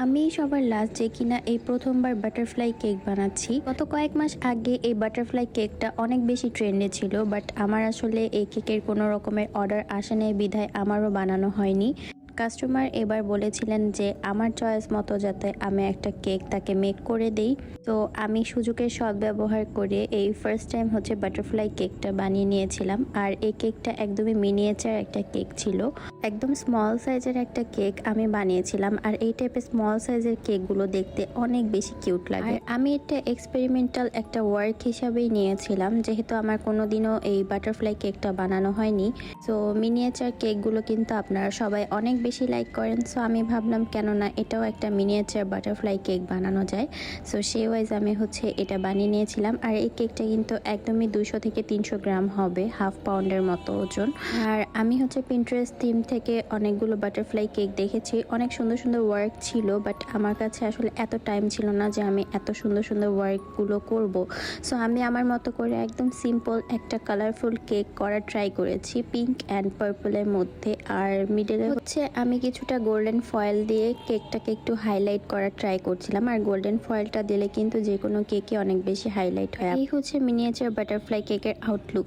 আমি সবার লাস্টে কিনা এই প্রথমবার বাটারফ্লাই কেক বানাচ্ছি। গত কয়েক মাস আগে এই বাটারফ্লাই কেকটা অনেক বেশি ট্রেন্ডে ছিল, বাট আমার আসলে এই কেকের কোনো রকমের অর্ডার আসে নাই বিধায় আমারও বানানো হয়নি। কাস্টমার এবার বলেছিলেন যে আমার চয়েস মতো যাতে আমি একটা কেক তাকে মেক করে দেই। তো আমি সুযোগের সদ্ব্যবহার করে এই ফার্স্ট টাইম হচ্ছে বাটারফ্লাই কেকটা বানিয়ে নিয়েছিলাম। আর এই কেকটা একদমই মিনিয়েচার একটা কেক ছিল, একদম স্মল সাইজের একটা কেক আমি বানিয়েছিলাম। আর এই টাইপের স্মল সাইজের কেকগুলো দেখতে অনেক বেশি কিউট লাগে। আমি এটা এক্সপেরিমেন্টাল একটা ওয়ার্ক হিসাবেই নিয়েছিলাম, যেহেতু আমার কোনোদিনও এই বাটারফ্লাই কেকটা বানানো হয়নি। সো মিনিয়েচার কেকগুলো কিন্তু আপনারা সবাই অনেক বেশি লাইক করেন। সো আমি ভাবলাম কেননা এটাও একটা মিনিয়েচার বাটারফ্লাই কেক বানানো যায়। সো সেই ওয়াইজ আমি হচ্ছে এটা বানিয়ে নিয়েছিলাম। আর এই কেকটা কিন্তু একদমই 200 থেকে 300 গ্রাম হবে, হাফ পাউন্ডের মতো ওজন। আর আমি হচ্ছে পিন্টারেস্ট থিম থেকে অনেকগুলো বাটারফ্লাই কেক দেখেছি, অনেক সুন্দর সুন্দর ওয়ার্ক ছিল, বাট আমার কাছে আসলে এত টাইম ছিল না যে আমি এত সুন্দর সুন্দর ওয়ার্কগুলো করব। সো আমি আমার মতো করে একদম সিম্পল একটা কালারফুল কেক করার ট্রাই করেছি, পিঙ্ক অ্যান্ড পার্পলের মধ্যে। আর মিডলে হচ্ছে আমি কিছুটা গোল্ডেন ফয়েল দিয়ে কেকটাকে একটু হাইলাইট করার ট্রাই করছিলাম। আর গোল্ডেন ফয়েলটা দিলে কিন্তু যে কোনো কেকই অনেক বেশি হাইলাইট হয়। এই হচ্ছে মিনিয়েচার বাটারফ্লাই কেকের আউটলুক।